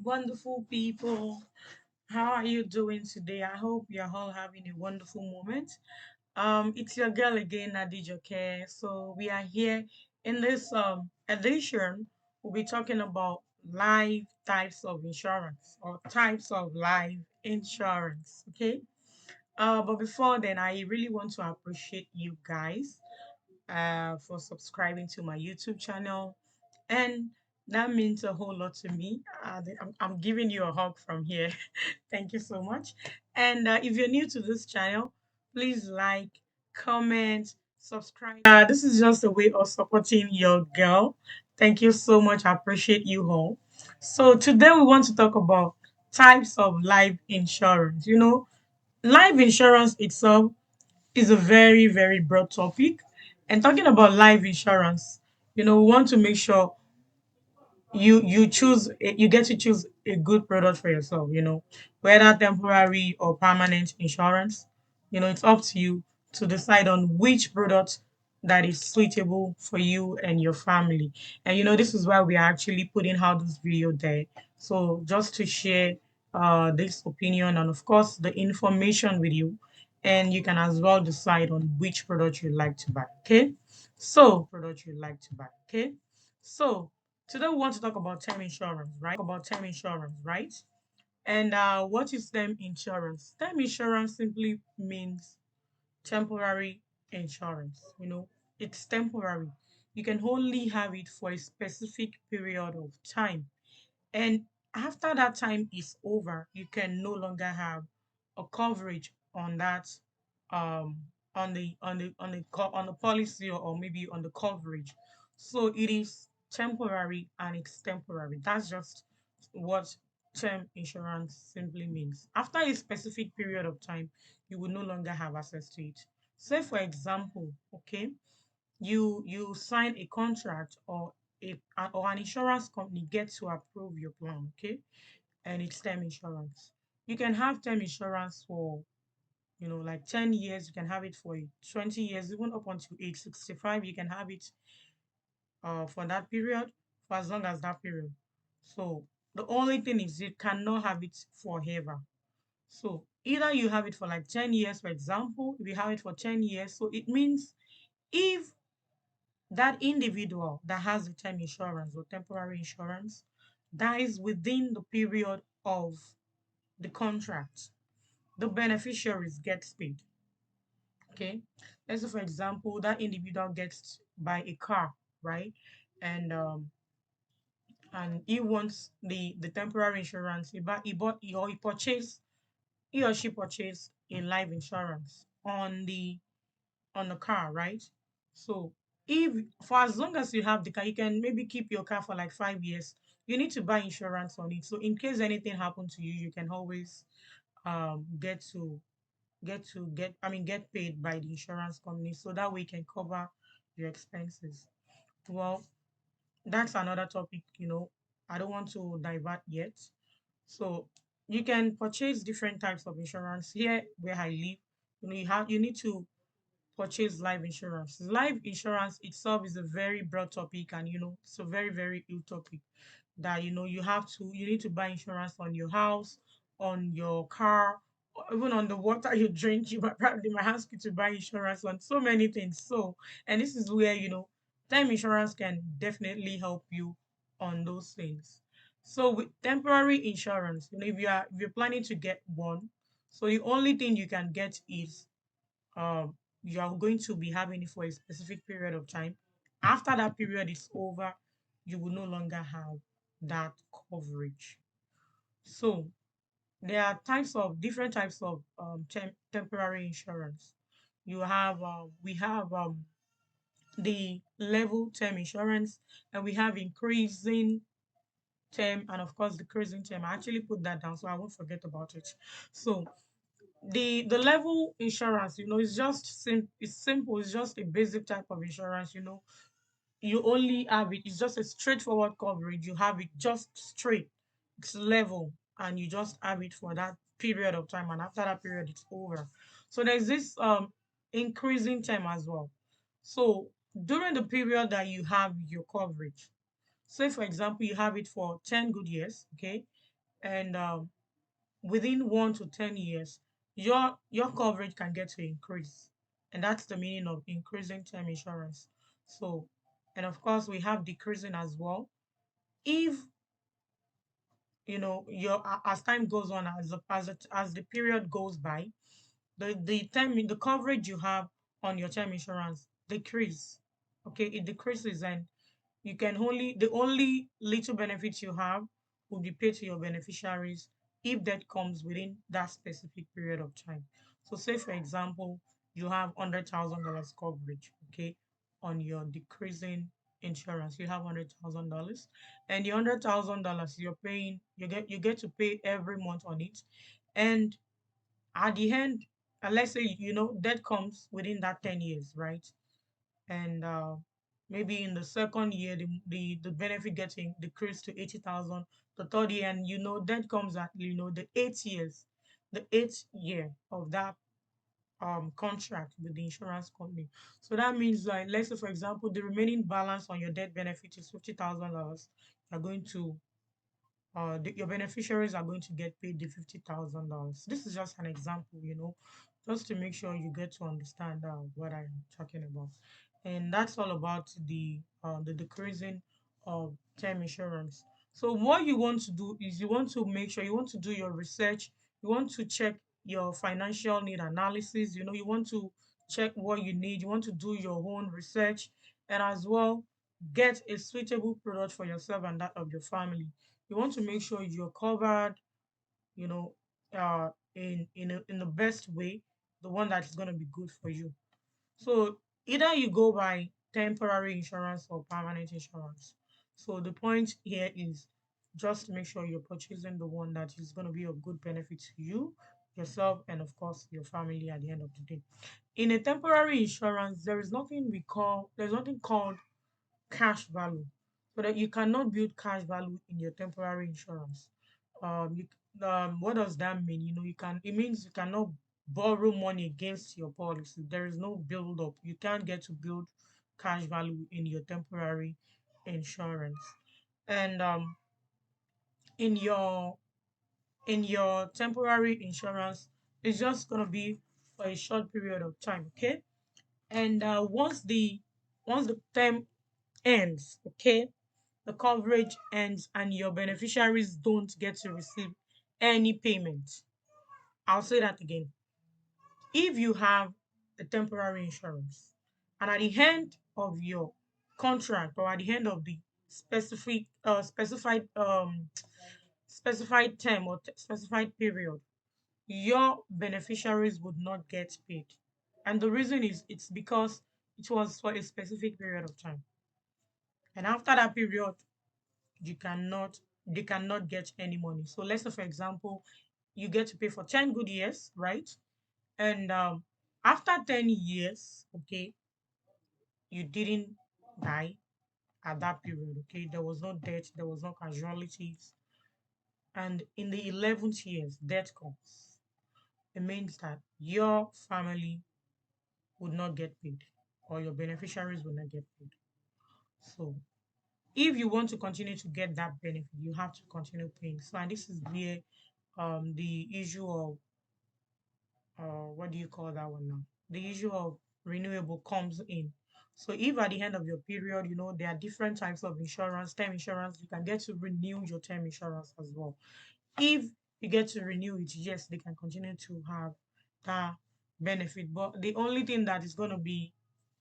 wonderful people. How are you doing today? I hope you're all having a wonderful moment. It's your girl again, Nadijoke. So we are here in this edition. We'll be talking about life types of insurance or types of life insurance. Okay. But before then, I really want to appreciate you guys for subscribing to my YouTube channel. And that means a whole lot to me. I'm giving you a hug from here. Thank you so much. And if you're new to this channel, please like, comment, subscribe. This is just a way of supporting your girl. Thank you so much. I appreciate you all. So today we want to talk about types of life insurance. Life insurance itself is a very, very broad topic. And talking about life insurance, we want to make sure you get to choose a good product for yourself, whether temporary or permanent insurance. It's up to you to decide on which product that is suitable for you and your family. And this is why we are actually putting out this video there. So just to share this opinion and of course the information with you, and you can as well decide on which product you like to buy. Okay, so today we want to talk about term insurance, right? And what is term insurance? Term insurance simply means temporary insurance. It's temporary. You can only have it for a specific period of time. And after that time is over, you can no longer have a coverage on that on the policy, or maybe on the coverage. So it is temporary and it's temporary. That's just what term insurance simply means. After a specific period of time, you will no longer have access to it. Say for example, okay, you sign a contract, or an insurance company gets to approve your plan, okay, and it's term insurance. You can have term insurance for like 10 years. You can have it for 20 years, even up until age 65. You can have it for that period, for as long as that period. So the only thing is you cannot have it forever. So either you have it for like 10 years, for example. If you have it for 10 years, so it means if that individual that has the term insurance or temporary insurance dies within the period of the contract, the beneficiaries get paid. Okay. Let's say, for example, that individual gets buy a car, right? And he wants the temporary insurance. He purchased, he or she purchased a life insurance on the car, right? So if for as long as you have the car, you can maybe keep your car for like 5 years. You need to buy insurance on it. So in case anything happens to you, you can always get paid by the insurance company. So that way you can cover your expenses. Well, that's another topic. I don't want to divert yet. So you can purchase different types of insurance. Here where I live, you need to purchase life insurance. Life insurance itself is a very broad topic, and it's a very, very huge topic that you need to buy insurance on your house, on your car, or even on the water you drink. They might ask you to buy insurance on so many things. So, and this is where term insurance can definitely help you on those things. So with temporary insurance, if you're planning to get one, so the only thing you can get is you are going to be having it for a specific period of time. After that period is over, you will no longer have that coverage. So there are different types of temporary insurance. We have the level term insurance, and we have increasing term, and of course decreasing term. I actually put that down so I won't forget about it. So the level insurance, is just it's simple. It's just a basic type of insurance. You only have it. It's just a straightforward coverage. You have it just straight. It's level, and you just have it for that period of time, and after that period it's over. So there's this increasing term as well. So during the period that you have your coverage, say for example you have it for 10 good years, okay, and within 1 to 10 years, your coverage can get to increase, and that's the meaning of increasing term insurance. So, and of course, we have decreasing as well. If as time goes on, as the period goes by, the coverage you have on your term insurance decrease. Okay, it decreases, and the only little benefits you have will be paid to your beneficiaries if that comes within that specific period of time. So say for example, you have $100,000 coverage, okay, on your decreasing insurance. You have $100,000, and the $100,000 you're paying, you get to pay every month on it. And at the end, let's say that comes within that 10 years, right? And maybe in the second year, the benefit getting decreased to 80,000. The third year, and that comes at the 8 years, the eighth year of that contract with the insurance company. So that means, like, let's say for example, the remaining balance on your death benefit is $50,000. You're going to your beneficiaries are going to get paid the $50,000. This is just an example, just to make sure you get to understand what I'm talking about. And that's all about the decreasing of term insurance. So what you want to do is you want to make sure you want to do your research. You want to check your financial need analysis. You want to check what you need. You want to do your own research, and as well get a suitable product for yourself and that of your family. You want to make sure you're covered, you know, in the best way, the one that is going to be good for you. So either you go by temporary insurance or permanent insurance. So the point here is just make sure you're purchasing the one that is going to be of good benefit to you, yourself, and of course your family at the end of the day. In a temporary insurance, there's nothing called cash value, so that you cannot build cash value in your temporary insurance. What does that mean? It means you cannot borrow money against your policy. There is no build up. You can't get to build cash value in your temporary insurance. And in your temporary insurance, it's just gonna be for a short period of time, okay? And once the term ends, okay, the coverage ends and your beneficiaries don't get to receive any payment. I'll say that again. If you have a temporary insurance and at the end of your contract, or at the end of the specified term, or specified period, your beneficiaries would not get paid. And the reason is it's because it was for a specific period of time. And after that period, you cannot they cannot get any money. So let's say for example, you get to pay for 10 good years, right? And after 10 years, okay, you didn't die at that period, okay? There was no death, there was no casualties. And in the 11th years, death comes. It means that your family would not get paid, or your beneficiaries will not get paid. So if you want to continue to get that benefit, you have to continue paying. So, and this is where the issue of what do you call that one now? The issue of renewable comes in. So if at the end of your period, there are different types of insurance, term insurance, you can get to renew your term insurance as well. If you get to renew it, yes, they can continue to have that benefit. But the only thing that is going to be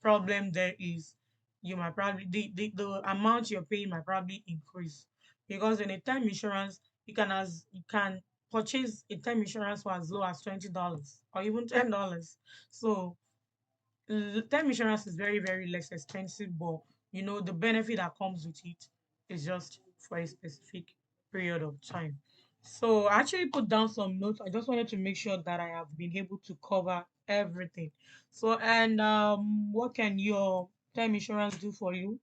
problem there is you might probably the amount you're paying might probably increase, because in a term insurance you can purchase a term insurance for as low as $20 or even $10. So term insurance is very, very less expensive, but the benefit that comes with it is just for a specific period of time. So I actually put down some notes. I just wanted to make sure that I have been able to cover everything. So, and what can your term insurance do for you?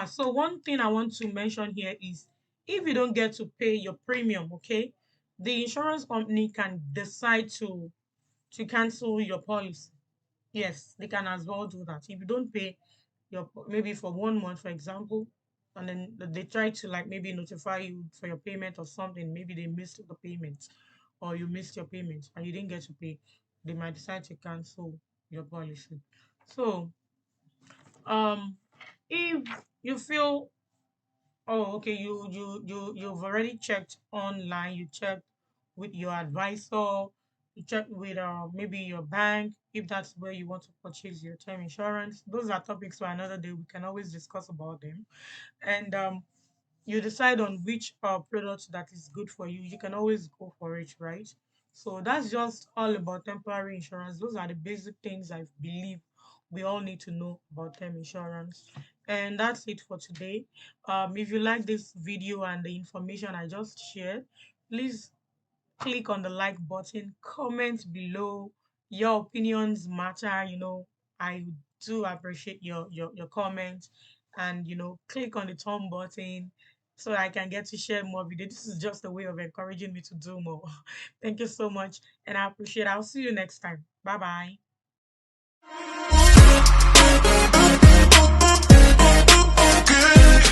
So one thing I want to mention here is, if you don't get to pay your premium, okay, the insurance company can decide to cancel your policy. Yes, they can as well do that. If you don't pay, your maybe for 1 month, for example, and then they try to like maybe notify you for your payment or something. Maybe they missed the payment, or you missed your payment and you didn't get to pay. They might decide to cancel your policy. So, um, if you feel, oh, okay, you've already checked online, you checked with your advisor, you checked with maybe your bank, if that's where you want to purchase your term insurance. Those are topics for another day. We can always discuss about them. And you decide on which product that is good for you, you can always go for it, right? So that's just all about temporary insurance. Those are the basic things I believe we all need to know about term insurance. And that's it for today. If you like this video and the information I just shared, please click on the like button, comment below. Your opinions matter, I do appreciate your comments. And click on the thumb button so I can get to share more videos. This is just a way of encouraging me to do more. Thank you so much, and I appreciate it. I'll see you next time. Bye bye.